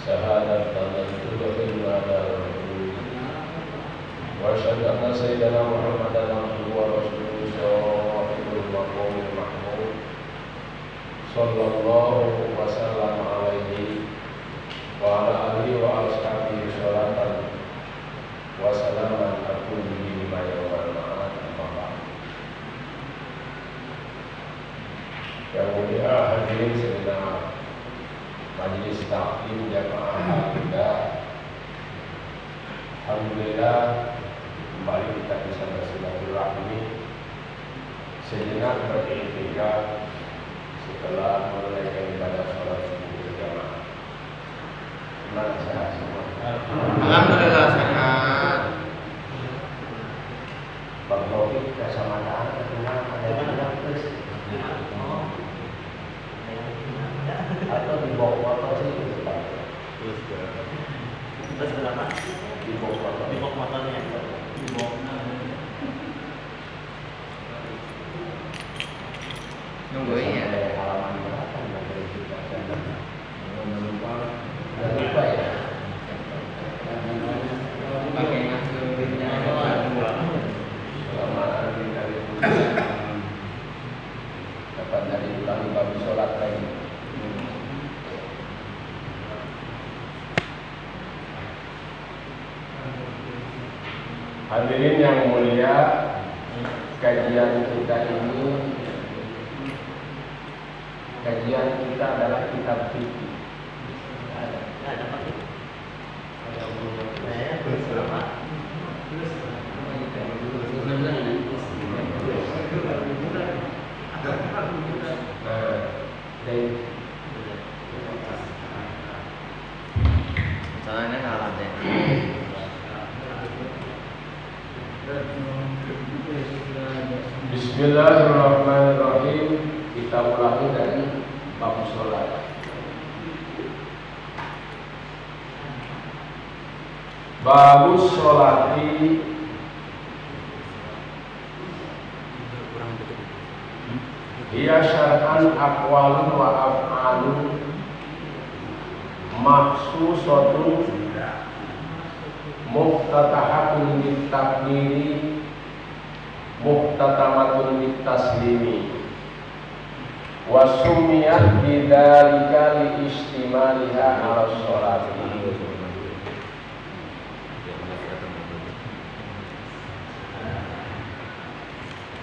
شهادة تدخلنا دار الخلود وأشهد أن سيدنا محمدا عبده ورسوله صاحب المقام المحمود صلى الله وسلم عليه وعلى آله وأصحابه صلاة وسلاما أكون به لما يوم المعاد. أما بعد. Yang mulia hadirin segenap Majelis Taklim Jamaah Al-Huda, alhamdulillah kembali kita bisa bersilaturahmi sejenak beriktikaf setelah menunaikan ibadah sholat subuh berjamaah. Gimana sehat semua? Alhamdulillah sehat. Bang Taufik kacamata kenal ada terus atau di bawah motor sih terus berapa? Di bawah motor. Di bawah motornya. Di bawah. Nungguin ya. Halaman berapa yang dari kita lupa ya. Pakai maskernya. Kelamaan dari dapat dari ulangi babi sholat lagi. Hadirin yang mulia, kajian kita adalah kitab fikih. Bismillahirrahmanirrahim. Kita ulangi dari bab sholat. Bab sholati hiya syar'an aqwalun wa af'alun makhsusatun muftatahatun bitakbiri muhtatamatun bitaslimi wa sumiyat bidzalika li istimaliha 'ala sholati.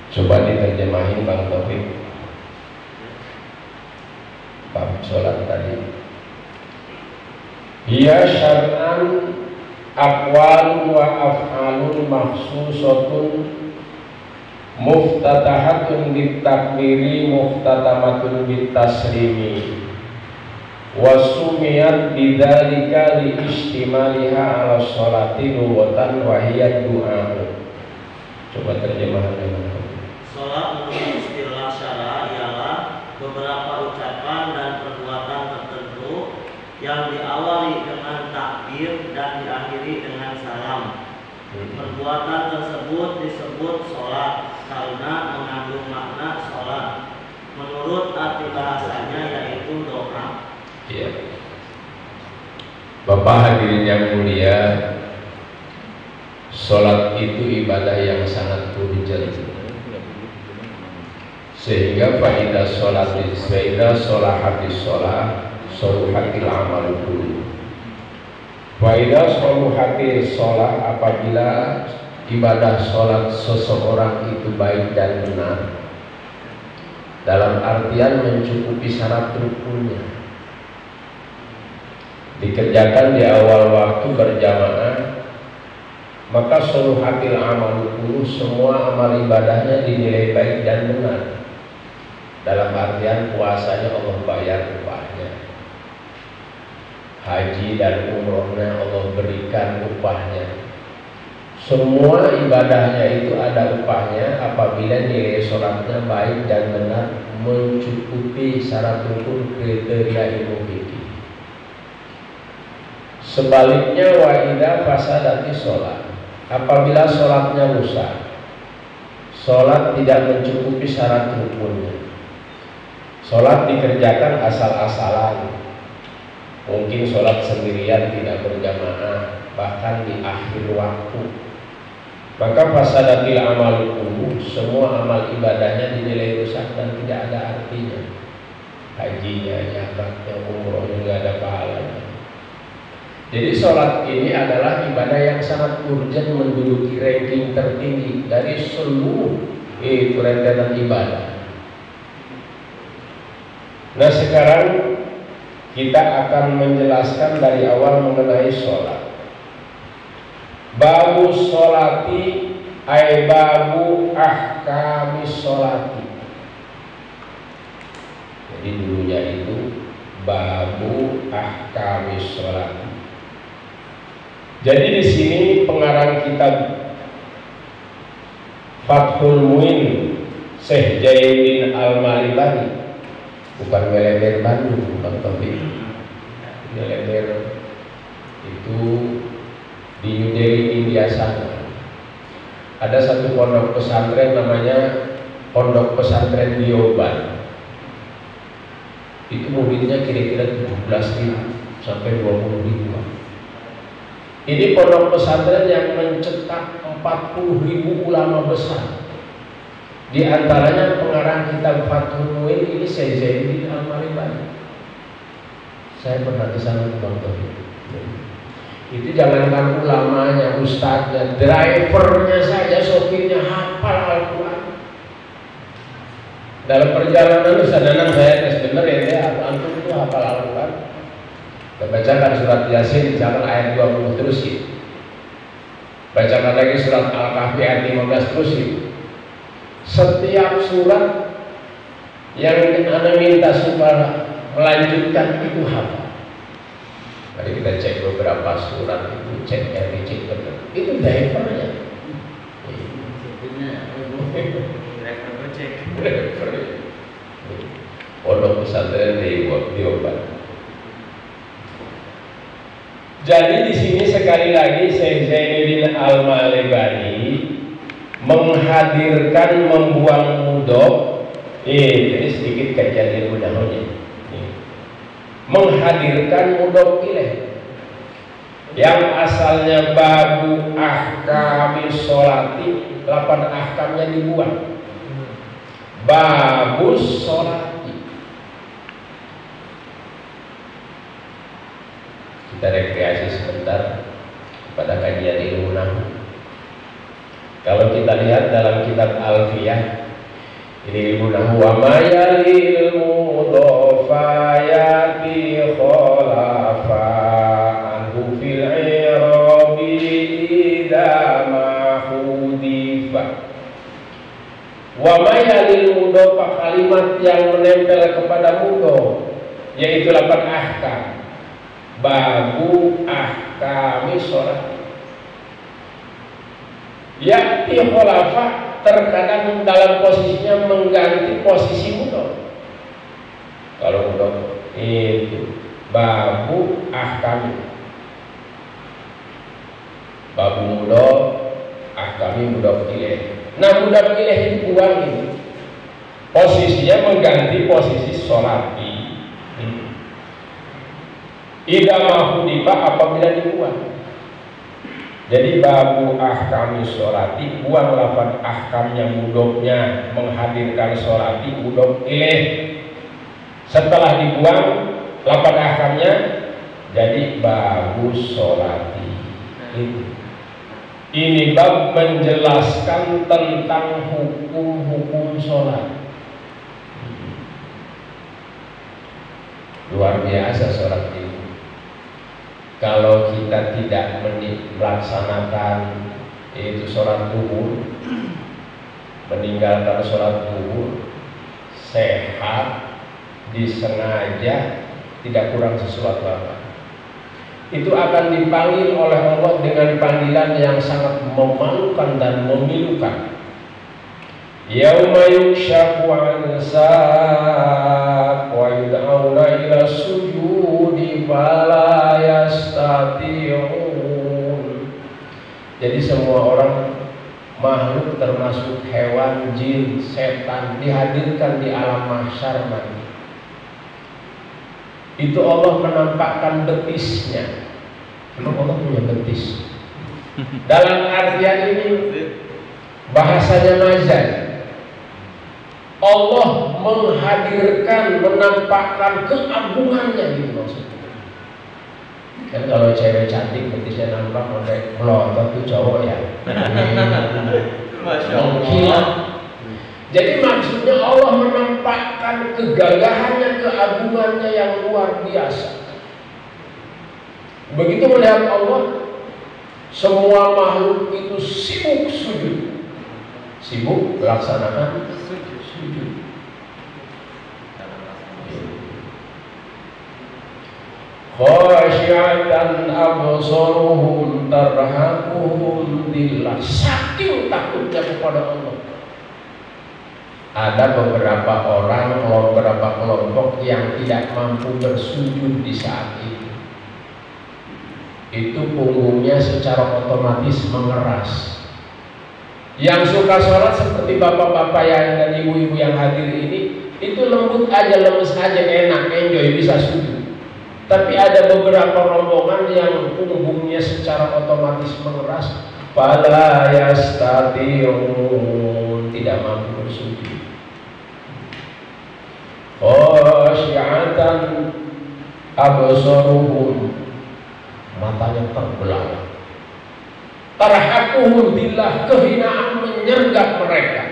Coba diterjemahin Bang Taufik bab sholat tadi. Hiya syar'an aqwalun wa af'alun makhsusatun muftatahatun bitakbiri muhtatamatun bitaslimi wa sumiyat bidzalika li istimaliha 'ala sholati lughatan wa hiya du'a. Coba terjemahan. Sholat menurut istilah syara ialah beberapa ucapan dan perbuatan tertentu yang diawali dengan takbir dan diakhiri dengan salam. Perbuatan tersebut disebut sholat karena mengandung makna sholat. Menurut arti bahasanya yaitu doa. Iya. Bapak hadirin yang mulia, sholat itu ibadah yang sangat urgent, sehingga faidah sholahatis sholat soluhatil amal kullu. Faidah soluhatil sholat, apabila ibadah sholat seseorang itu baik dan benar, dalam artian mencukupi syarat rukunnya, dikerjakan di awal waktu berjamaah, maka soluhatil amal kullu, semua amal ibadahnya dinilai baik dan benar. Dalam artian puasanya Allah bayar upahnya, haji dan umrohnya Allah berikan upahnya. Semua ibadahnya itu ada upahnya apabila nilai sholatnya baik dan benar, mencukupi syarat rukun kriteria ilmu fikih. Sebaliknya wa idza fasadati sholat, apabila sholatnya rusak, sholat tidak mencukupi syarat rukunnya, sholat dikerjakan asal-asalan, Mungkin sholat sendirian tidak berjamaah, bahkan di akhir waktu. Maka fasadatil amal kullu, semua amal ibadahnya dinilai rusak dan tidak ada artinya. Hajinya, zakatnya, umrohnya nggak ada pahalanya. Jadi sholat ini adalah ibadah yang sangat urgent, menduduki ranking tertinggi dari seluruh rentetan ibadah. Nah, sekarang kita akan menjelaskan dari awal mengenai sholat. Babu sholati ay babu ahkamis sholati. Jadi dulunya itu babu ahkamis sholati. Jadi di sini pengarang kitab Fathul Muin Syekh Jainuddin Al-Malibani, bukan Meleber Bandung, Bang Taufik. Meleber itu di New Delhi, India sana. Ada satu pondok pesantren namanya Pondok Pesantren Dioban. Itu muridnya kira-kira 17.000 sampai 20.000. Ini pondok pesantren yang mencetak 40.000 ulama besar. Di antaranya pengarang kitab Fathul Muin ini Syekh Jainuddin Al-Malibani. Saya pernah ke sana, Bang Taufik. Itu jangankan ulamanya, ustadznya, drivernya saja, sopirnya hafal Al-Quran. Dalam perjalanan Ustaz Danang saya tes bener ya, dia antum itu hafal Al-Quran. Bacakan surat Yasin, jangan ayat 20 terus ya. Bacakan lagi surat Al-Kahfi ayat 15 terus ya. Setiap surat yang Anda minta supaya melanjutkan itu hafal. Mari kita cek beberapa surat itu, cek yang dicek benar. Itu drivernya. Driver gojek. Pondok pesantren Dioban. Jadi di sini sekali lagi Syekh Jainuddin Al-Malibani menghadirkan membuang mudhof. Jadi sedikit kajian ilmu nahwunya. Menghadirkan mudhof ilaih yang asalnya babu ahkamis sholati, 8 ahkamnya dibuang. Babus sholati. Kita rekreasi sebentar pada kajian ilmu nahwu. Kalau kita lihat dalam kitab Alfiyah, ini ilmu nahwu, wa mayalil mudhafayati khalafa anhu fil i'rabi idza ma hudifa. Wa mayalil mudhafa, kalimat yang menempel kepada mudhaf, yaitu 8 ahkam. Babu ahkamis sholat. Yakti kholafa, terkadang dalam posisinya mengganti posisi mudhof. Kalau mudhof itu babu ahkami, babu mudhof, ahkami mudhof ilaih. Nah, mudhof ilaih itu buang ini, posisinya mengganti posisi sholati. Ida mahudifa, apabila dibuang. Jadi babu ahkami sholati, buang 8 ahkamnya mudhofnya, menghadirkan sholati mudhof ilaih. Setelah dibuang 8 ahkamnya, jadi babu sholati. Ini bab menjelaskan tentang hukum-hukum sholat. Luar biasa sholat ini. Kalau kita tidak melaksanakan yaitu sholat zuhur, meninggalkan sholat zuhur, sehat, disengaja, tidak kurang sesuatu apa, itu akan dipanggil oleh Allah dengan panggilan yang sangat memalukan dan memilukan. Yauma yukshafu an saq wa yud'auna ila sujudi fala yastati'un. Jadi semua orang, makhluk termasuk hewan, jin, setan, dihadirkan di alam mahsyar nanti. itu Allah menampakkan betisnya. Memang Allah punya betis. Dalam artian ini bahasanya mazan. Allah menghadirkan, menampakkan keagungannya gitu maksudnya. Kan kalau cewek cantik betisnya nampak pakai melotot itu cowok ya. Masya Allah. Jadi maksudnya Allah menampakkan kegagahannya, keagungannya yang luar biasa. Begitu melihat Allah, semua makhluk itu sibuk sujud, sibuk melaksanakan sujud. Khasyiatan absaruhum tarhaquhum dhillah. Saking takutnya kepada Allah. Ada beberapa orang, beberapa kelompok yang tidak mampu bersujud di saat itu. Itu punggungnya secara otomatis mengeras. Yang suka sholat seperti bapak-bapak yang dan ibu-ibu yang hadir ini, itu lembut aja, lemes aja, enak, enjoy, bisa sujud. Tapi ada beberapa rombongan yang punggungnya secara otomatis mengeras, fala yastati'un, tidak mampu bersujud. Khasyiatan absaruhum, matanya terbelalak. Tarhaquhum dhillah, kehinaan menyergap mereka.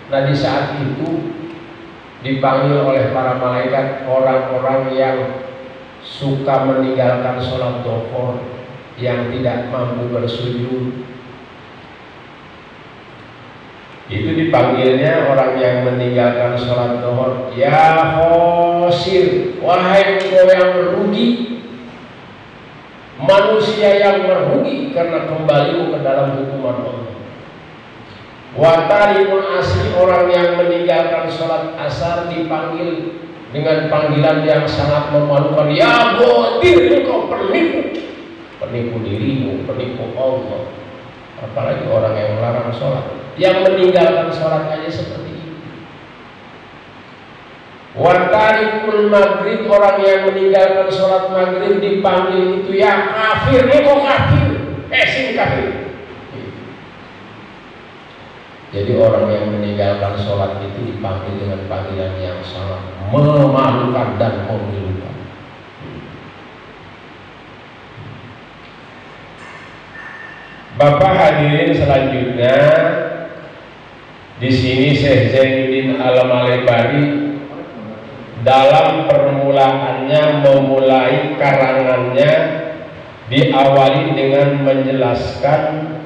Nah, di saat itu dipanggil oleh para malaikat orang-orang yang suka meninggalkan sholat dhuhur, yang tidak mampu bersujud. Itu dipanggilnya orang yang meninggalkan sholat dhuhur, ya khosir, wahai engkau yang merugi, manusia yang merugi karena kembalimu ke dalam hukuman Allah. Watarimun asli, orang yang meninggalkan sholat asar dipanggil dengan panggilan yang sangat memalukan, ya bodir, engkau penipu, penipu dirimu, penipu Allah. Apalagi orang yang melarang sholat, yang meninggalkan sholat aja seperti ini. Watarikul maghrib, orang yang meninggalkan sholat maghrib dipanggil itu, ya kafir, engkau kafir, sing kafir. Jadi orang yang meninggalkan sholat itu dipanggil dengan panggilan yang sangat memalukan dan memilukan. Bapak hadirin selanjutnya, di sini Syekh Zainuddin Al-Malebari dalam permulaannya memulai karangannya diawali dengan menjelaskan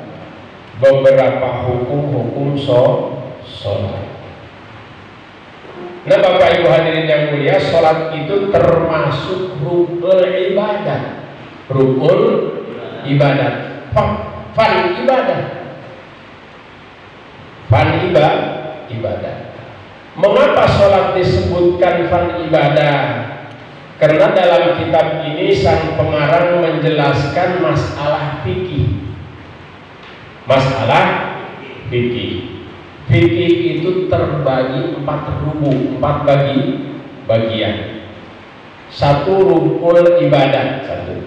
beberapa hukum-hukum sholat. Nah, Bapak Ibu hadirin yang mulia, sholat itu termasuk rukun ibadah. Rukun ibadah. Fan ibadah. Mengapa sholat disebutkan fan ibadah? Karena dalam kitab ini sang pengarang menjelaskan masalah fikih. Fikih itu terbagi 4 bagian. 1 rukun ibadah, 1.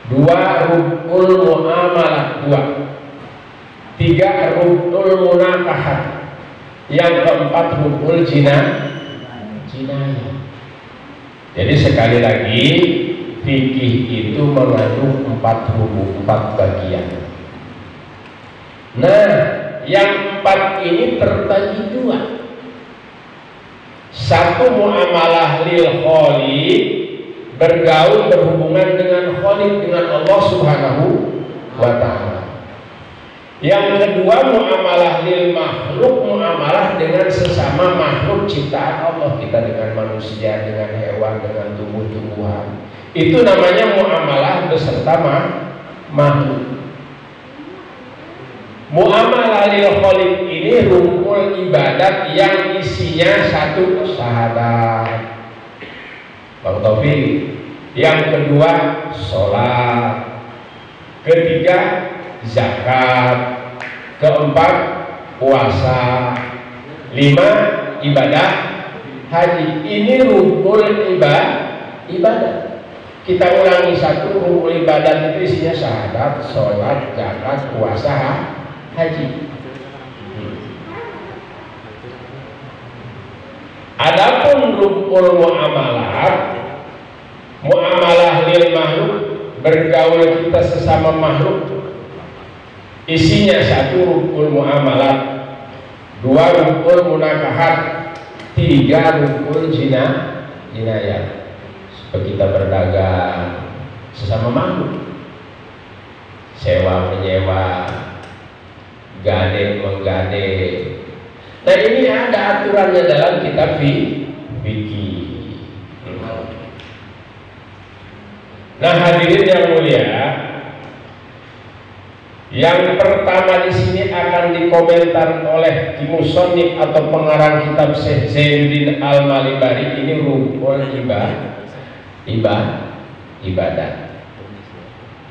2 rukun muamalah, 2. 3 rukun munakahat. Yang keempat rukun jinayah. Jadi sekali lagi, fikih itu mengandung 4 rukun, 4 bagian. Nah, yang 4 ini terbagi 2. 1 muamalah lil khaliq, bergaul berhubungan dengan khaliq, dengan Allah Subhanahu wa ta'ala. Yang kedua muamalah lil makhluk, muamalah dengan sesama makhluk ciptaan Allah, kita dengan manusia, dengan hewan, dengan tumbuh-tumbuhan. Itu namanya muamalah beserta makhluk. Muamalah lil khaliq ini rukun ibadat yang isinya 1 syahadat, Bang Taufik. Yang kedua sholat. Ketiga zakat. Keempat puasa. 5 ibadah haji. Ini rukun ibadah. Kita ulangi satu, rukun ibadah itu isinya syahadat, sholat, zakat, puasa, haji. Adapun rukun muamalah lil makhluk, bergaul kita sesama makhluk, isinya satu rukun muamalah, dua rukun munakahat, tiga rukun jinayah. Seperti kita berdagang sesama makhluk, sewa menyewa, gade menggade. Nah ini ada aturannya dalam kitab fikih. Nah hadirin yang mulia, yang pertama di sini akan dikomentar oleh musannif atau pengarang kitab Syekh Zainuddin Al-Malibari. Ini rukun ibadah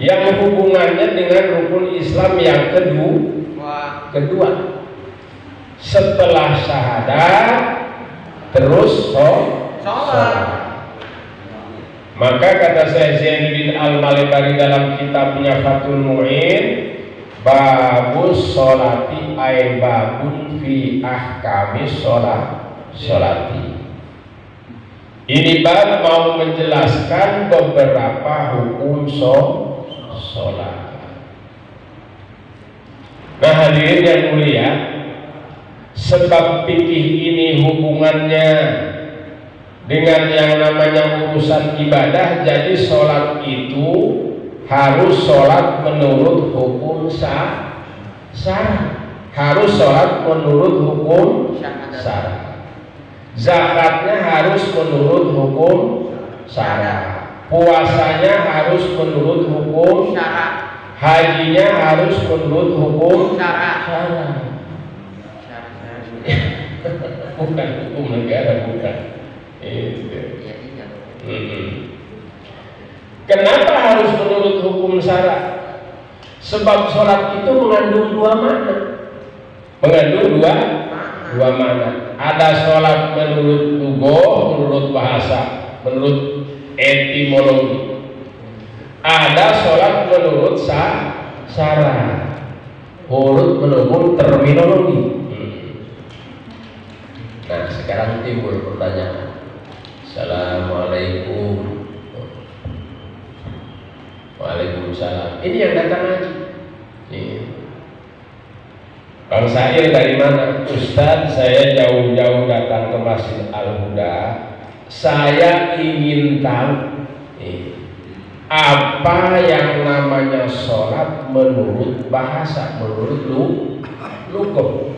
yang hubungannya dengan rukun Islam yang kedua setelah syahadat terus sholat. Maka kata Syekh Zainuddin Al-Malibari dalam kitabnya Fathul Mu'in, babus sholati ay babun fi ahkamis sholati. Ini bab mau menjelaskan beberapa hukum sholat. Nah hadirin yang mulia, sebab fikih ini hubungannya dengan yang namanya urusan ibadah, jadi sholat itu harus sholat menurut hukum syara', harus sholat menurut hukum syara'. Zakatnya harus menurut hukum syara', puasanya harus menurut hukum syara', hajinya harus menurut hukum syara'. Bukan hukum negara, bukan. Kenapa harus menurut hukum syara'? Sebab sholat itu mengandung dua makna. Dua makna. Ada sholat menurut lugo, menurut bahasa, menurut etimologi. Ada sholat menurut syara', menurut terminologi. Nah sekarang timbul pertanyaan. Assalamualaikum. Waalaikumsalam. Ini yang datang haji. Bang Sa'il dari mana? Ustaz, saya jauh-jauh datang ke Masjid Al-Huda. Saya ingin tahu apa yang namanya sholat menurut bahasa, menurut lughah.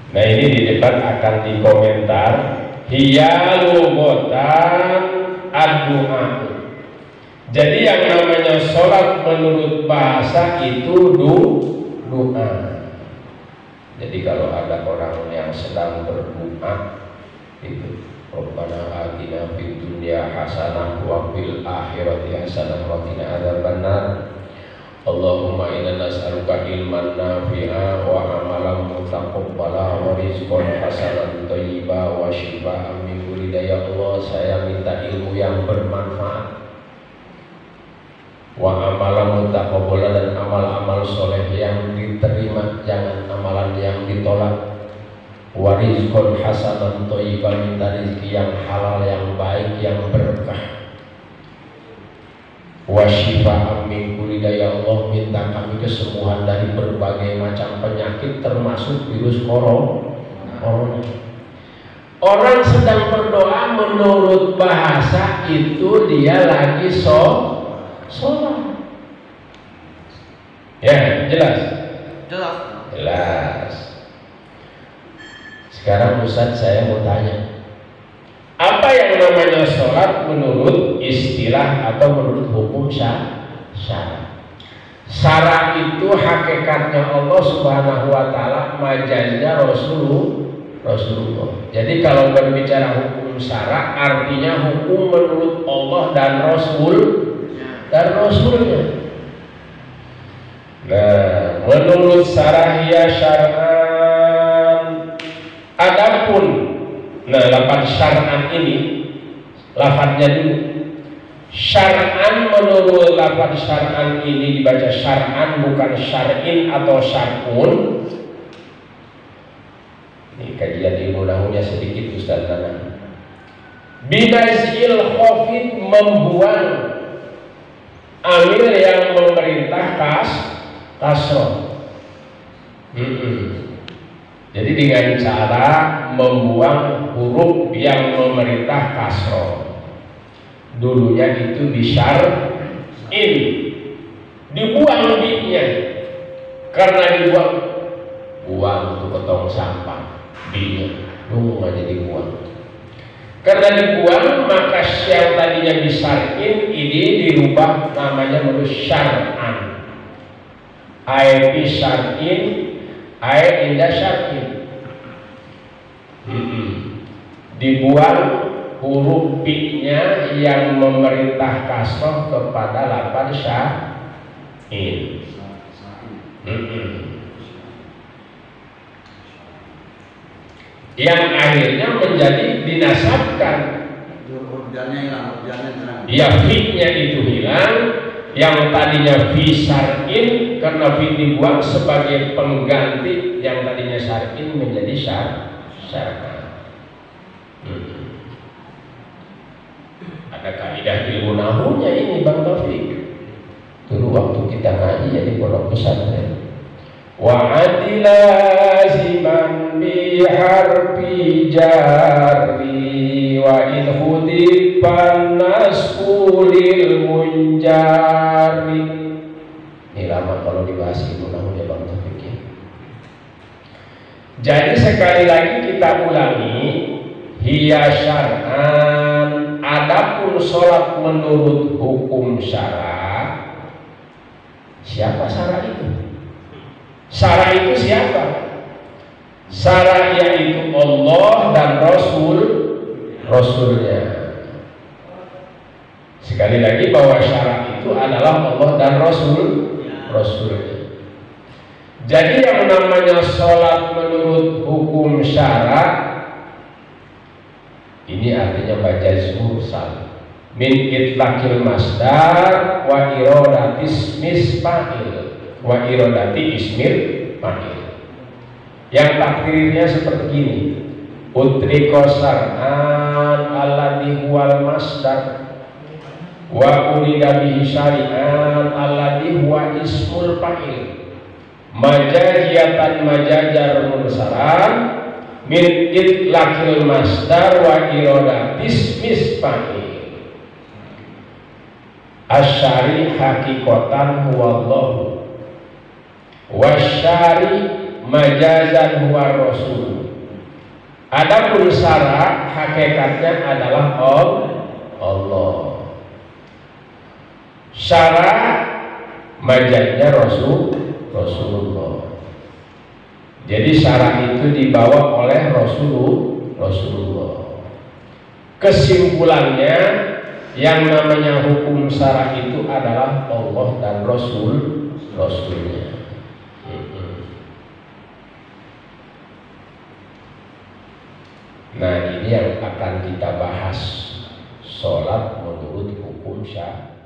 Nah ini di depan akan dikomentar. Hiya lughatan ad-du'a. Jadi yang namanya sholat menurut bahasa itu doa. Jadi kalau ada orang yang sedang berdoa itu, Rabbana atina fid dunya hasanah wa fil akhirati hasanah wa qina adzabannar. Allahumma inna nas'aluka ilman nafi'a wa amalan mutaqabbala wa rizqan hasanan thayyiba wa shifaa'an min kulli da'i. Ya Allah, saya minta ilmu yang bermanfaat, wa amalan mutaqabbala, dan amal-amal soleh yang diterima, jangan amalan yang ditolak. Wa rizqan hasanan thayyiba, minta rezeki yang halal, yang baik, yang berkah. Wa shifa'an min kulli da'i. Ya Allah, minta kami kesembuhan dari berbagai macam penyakit termasuk virus corona. Orang sedang berdoa menurut bahasa itu dia lagi sholat. Ya, jelas. Sekarang Ustaz, saya mau tanya, apa yang namanya sholat menurut istilah atau menurut hukum syara'? Syara' itu hakikatnya Allah Subhanahu wa Ta'ala, majaznya Rasulullah. Jadi kalau berbicara hukum syara' artinya hukum menurut Allah dan Rasulnya. Nah, menurut syara'iyah syar'an, adapun Nah, lafaz syar'an ini, lafaznya dulu. Syar'an, menurut lafaz syar'an ini dibaca syar'an bukan syar'in atau syar'un. Ini kajian ilmu nahwunya sedikit Ustaz Nana. Binazil khafid, membuang amil yang memerintah kasroh. Jadi dengan cara membuang huruf yang memerintah kasroh. Dulunya itu bisyar'in, dibuang bi-nya. Karena buang untuk ketong sampah, bi-nya aja dibuang. Karena dibuang, maka yang tadinya bisyar'in ini dirubah namanya menjadi syar'an. Ai bisyar'in, ai inda syar'in. Dibuang huruf bi-nya yang memerintah kasroh kepada lafaz syar'in. Yang akhirnya menjadi dinasabkan. Ya, fi-nya itu hilang, yang tadinya fi syar'in karena fi dibuang sebagai pengganti yang tadinya syar'in menjadi syar'an. Ada kaidah ilmu nahwunya ini Bang Taufik. Dulu waktu kita ngaji ya di pondok pesantren. Wa adilaziman bi harfi jarri wa in hudifan nasqulil munjari. Ini lama kalau dibahas ilmu nahwu ya Bang Taufik ya. Jadi sekali lagi kita ulangi, hiya syar'an, adapun sholat menurut hukum syara'. Siapa syara' itu? Syara' itu siapa? Syara' yaitu Allah dan Rasulnya. Sekali lagi bahwa syara' itu adalah Allah dan Rasulnya. Jadi yang namanya sholat menurut hukum syara' ini artinya bajaz mursal min itlaqil masdar wa iradatis misfa'il wa iradati ismil fa'il. Yang takdirnya seperti ini: utriko sar'an alladhi huwal masdar wa urida bihi syari'an alladhi huwa ismul fa'il majajiyatan majajar mursalan min itlaqil masdar wa iradatis misfa'il asyari hakikotan huwallahu wasyari majazan huwa rasul. Adapun syara' hakikatnya adalah Allah. Syara' majaznya Rasulullah. Jadi syara' itu dibawa oleh Rasulullah. Kesimpulannya, yang namanya hukum syara' itu adalah Allah dan Rasulnya. Nah, ini yang akan kita bahas, sholat menurut hukum syara'.